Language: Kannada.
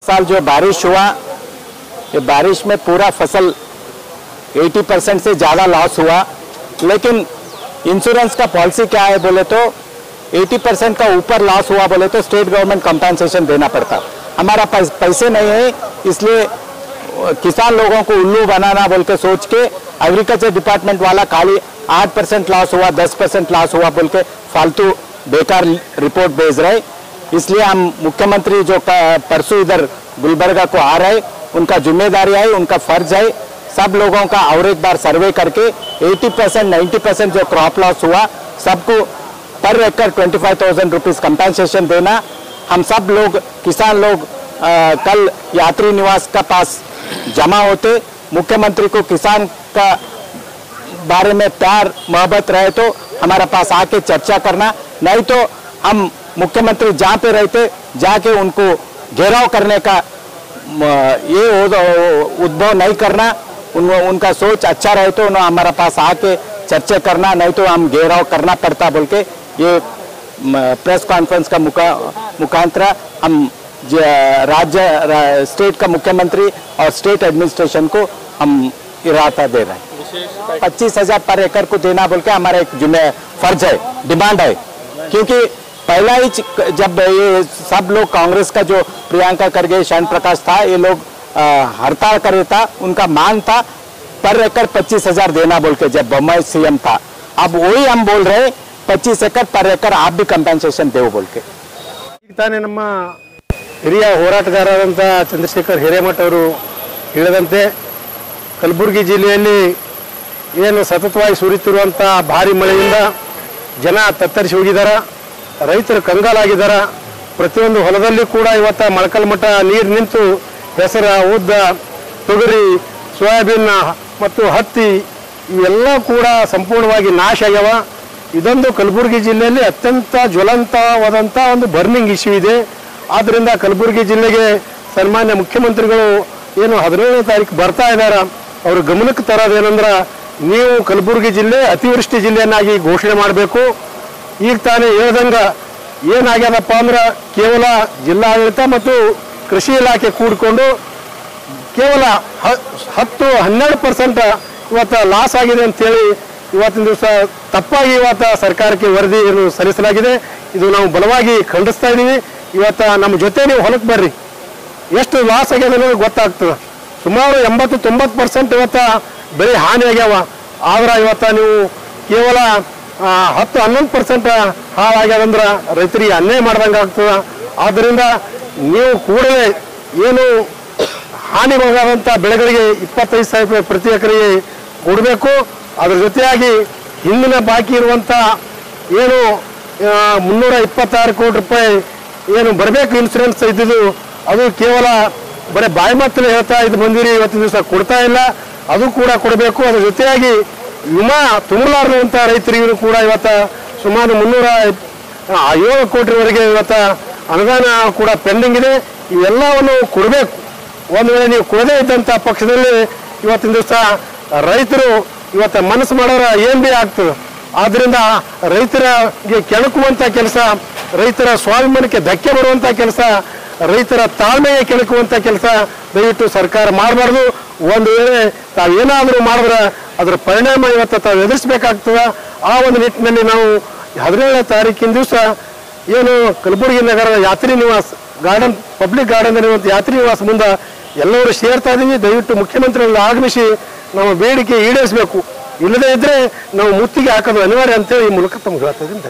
साल जो बारिश हुआ, ये बारिश में पूरा फसल 80% से ज़्यादा लॉस हुआ। लेकिन इंश्योरेंस का पॉलिसी क्या है बोले तो 80% का ऊपर लॉस हुआ बोले तो स्टेट गवर्नमेंट कंपनसेशन देना पड़ता। हमारा पैसे नहीं है, इसलिए किसान लोगों को उल्लू बनाना बोल के सोच के एग्रीकल्चर डिपार्टमेंट वाला खाली 8% लॉस हुआ, 10% लॉस हुआ बोल के फालतू बेकार रिपोर्ट भेज रहे। इसलिए हम मुख्यमंत्री जो परसों इधर गुलबर्गा को आ रहे, उनका जिम्मेदारी है, उनका फर्ज है सब लोगों का और एक बार सर्वे करके 80% 90% जो क्रॉप लॉस हुआ सबको पर एकड़ 25,000 रुपीज कंपनसेशन देना। हम सब लोग किसान लोग कल यात्री निवास का पास जमा होते, मुख्यमंत्री को किसान का बारे में प्यार मोहब्बत रहे तो हमारा पास आके चर्चा करना, नहीं तो हम मुख्यमंत्री जहाँ पे रहते जाके उनको घेराव करने का ये उद्भव नहीं करना। उनका सोच अच्छा रहे तो उन्होंने हमारा पास आके चर्चा करना, नहीं तो हम घेराव करना पड़ता बोल के ये प्रेस कॉन्फ्रेंस का मुखांतर हम राज्य स्टेट का मुख्यमंत्री और स्टेट एडमिनिस्ट्रेशन को हम इरादा दे रहे हैं। 25,000 पर एकड़ को देना बोल के हमारा एक फर्ज है, डिमांड है। क्योंकि पहला ही जब ये सब लोग कांग्रेस का जो प्रियंका खरगे, शरण प्रकाश था, ये लोग हड़ताल करे था, उनका मांग था पर एकड़ 25,000 देना बोल के जब बम्बई सीएम था। अब वही हम बोल रहे 25 एकड़ पर एकड़ आप भी कंपनसेशन देव बोल के। ತಾನೇ ನಮ್ಮ ಹಿರಿಯ ಹೋರಾಟಗಾರರಾದಂಥ ಚಂದ್ರಶೇಖರ್ ಹಿರೇಮಠ ಅವರು ಹೇಳಿದಂತೆ ಕಲಬುರಗಿ ಜಿಲ್ಲೆಯಲ್ಲಿ ಏನು ಸತತವಾಗಿ ಸುರಿಯುತ್ತಿರುವಂಥ ಭಾರಿ ಮಳೆಯಿಂದ ಜನ ತತ್ತರಿಸಿ ಹೋಗಿದ್ದಾರೆ, ರೈತರು ಕಂಗಾಲಾಗಿದ್ದಾರೆ। ಪ್ರತಿಯೊಂದು ಹೊಲದಲ್ಲಿ ಕೂಡ ಇವತ್ತು ಮೊಳಕಲ್ಮಠ ನೀರು ನಿಂತು ಹೆಸರ, ಉದ್ದ, ತೊಗರಿ, ಸೋಯಾಬೀನ್ ಮತ್ತು ಹತ್ತಿ ಇವೆಲ್ಲ ಕೂಡ ಸಂಪೂರ್ಣವಾಗಿ ನಾಶ ಆಗ್ಯಾವ। ಇದೊಂದು ಕಲಬುರಗಿ ಜಿಲ್ಲೆಯಲ್ಲಿ ಅತ್ಯಂತ ಜ್ವಲಂತವಾದಂಥ ಒಂದು ಬರ್ನಿಂಗ್ ಇಶ್ಯೂ ಇದೆ। ಆದ್ದರಿಂದ ಕಲಬುರಗಿ ಜಿಲ್ಲೆಗೆ ಸನ್ಮಾನ್ಯ ಮುಖ್ಯಮಂತ್ರಿಗಳು ಏನು 17ನೇ ತಾರೀಕು ಬರ್ತಾ ಇದ್ದಾರೆ, ಅವ್ರ ಗಮನಕ್ಕೆ ತರೋದೇನೆಂದ್ರೆ ನೀವು ಕಲಬುರಗಿ ಜಿಲ್ಲೆ ಅತಿವೃಷ್ಟಿ ಜಿಲ್ಲೆಯನ್ನಾಗಿ ಘೋಷಣೆ ಮಾಡಬೇಕು। ಈಗ ತಾನೇ ಹೇಳ್ದಂಗೆ ಏನಾಗ್ಯದಪ್ಪ ಅಂದ್ರೆ ಕೇವಲ ಜಿಲ್ಲಾಡಳಿತ ಮತ್ತು ಕೃಷಿ ಇಲಾಖೆ ಕೂಡಿಕೊಂಡು ಕೇವಲ 10-12% ಇವತ್ತು ಲಾಸ್ ಆಗಿದೆ ಅಂತೇಳಿ ಇವತ್ತಿನ ದಿವಸ ತಪ್ಪಾಗಿ ಇವತ್ತು ಸರ್ಕಾರಕ್ಕೆ ವರದಿಯನ್ನು ಸಲ್ಲಿಸಲಾಗಿದೆ। ಇದು ನಾವು ಬಲವಾಗಿ ಖಂಡಿಸ್ತಾ ಇದ್ದೀವಿ। ಇವತ್ತು ನಮ್ಮ ಜೊತೆ ನೀವು ಹೊಲಕ್ಕೆ ಬರ್ರಿ, ಎಷ್ಟು ಲಾಸ್ ಆಗಿದೆ ಅನ್ನೋದು ಗೊತ್ತಾಗ್ತದೆ। ಸುಮಾರು 80-90% ಇವತ್ತು ಬೆಳೆ ಹಾನಿ ಆಗ್ಯಾವ, ಆದ್ರೆ ಇವತ್ತು ನೀವು ಕೇವಲ 10-11% ಹಾಳಾಗ್ಯಾದಂದ್ರೆ ರೈತರಿಗೆ ಅನ್ಯಾಯ ಮಾಡ್ದಂಗೆ ಆಗ್ತದೆ। ಆದ್ದರಿಂದ ನೀವು ಕೂಡಲೇ ಏನು ಹಾನಿಗೊಳಗಾದಂಥ ಬೆಳೆಗಳಿಗೆ 25,000 ರೂಪಾಯಿ ಪ್ರತಿ ಎಕರೆಗೆ ಕೊಡಬೇಕು। ಅದ್ರ ಜೊತೆಯಾಗಿ ಹಿಂದಿನ ಬಾಕಿ ಇರುವಂಥ ಏನು 326 ಕೋಟಿ ರೂಪಾಯಿ ಏನು ಬರಬೇಕು ಇನ್ಸೂರೆನ್ಸ್ ಇದ್ದಿದ್ದು ಅದು ಕೇವಲ ಬರೀ ಬಾಯಿ ಮಾತಲ್ಲಿ ಹೇಳ್ತಾ ಇದು ಬಂದಿರಿ, ಇವತ್ತಿನ ದಿವಸ ಕೊಡ್ತಾ ಇಲ್ಲ, ಅದು ಕೂಡ ಕೊಡಬೇಕು। ಅದ್ರ ಜೊತೆಯಾಗಿ ವಿಮಾ ತುಂಬಲಾರದಂಥ ರೈತರಿಗೂ ಕೂಡ ಇವತ್ತು ಸುಮಾರು 307 ಕೋಟಿವರೆಗೆ ಇವತ್ತು ಅನುದಾನ ಕೂಡ ಪೆಂಡಿಂಗ್ ಇದೆ, ಇವೆಲ್ಲವನ್ನು ಕೊಡಬೇಕು। ಒಂದು ವೇಳೆ ನೀವು ಕೊಡದೇ ಇದ್ದಂಥ ಪಕ್ಷದಲ್ಲಿ ಇವತ್ತಿನ ದಿವಸ ರೈತರು ಇವತ್ತು ಮನಸ್ಸು ಮಾಡೋರ ಏನ್ ಬಿ ಆಗ್ತದೆ। ಆದ್ದರಿಂದ ರೈತರಿಗೆ ಕೆಣಕುವಂಥ ಕೆಲಸ, ರೈತರ ಸ್ವಾಭಿಮಾನಕ್ಕೆ ಧಕ್ಕೆ ಬರುವಂಥ ಕೆಲಸ, ರೈತರ ತಾಳ್ಮೆಗೆ ಕೆಣಕುವಂಥ ಕೆಲಸ ದಯವಿಟ್ಟು ಸರ್ಕಾರ ಮಾಡಬಾರ್ದು। ಒಂದು ವೇಳೆ ತಾವೇನಾದರೂ ಮಾಡಿದ್ರೆ ಅದರ ಪರಿಣಾಮ ಇವತ್ತು ತಾವು ಎದುರಿಸಬೇಕಾಗ್ತದೆ। ಆ ಒಂದು ನಿಟ್ಟಿನಲ್ಲಿ ನಾವು 17ನೇ ತಾರೀಕಿನ ದಿವಸ ಏನು ಕಲಬುರಗಿ ನಗರದ ಯಾತ್ರಿ ನಿವಾಸ್ ಗಾರ್ಡನ್, ಪಬ್ಲಿಕ್ ಗಾರ್ಡನ್ ಇರುವಂಥ ಯಾತ್ರಿ ನಿವಾಸ ಮುಂದೆ ಎಲ್ಲರೂ ಸೇರ್ತಾ ಇದ್ದೀವಿ। ದಯವಿಟ್ಟು ಮುಖ್ಯಮಂತ್ರಿಗಳು ಆಗಮಿಸಿ ನಮ್ಮ ಬೇಡಿಕೆ ಈಡೇರಿಸಬೇಕು, ಇಲ್ಲದೇ ಇದ್ರೆ ನಾವು ಮುತ್ತಿಗೆ ಹಾಕೋದು ಅನಿವಾರ್ಯ ಅಂತೇಳಿ ಈ ಮೂಲಕ ತಮ್ಗೆ ಹೇಳ್ತಾ ಇದ್ದೀನಿ।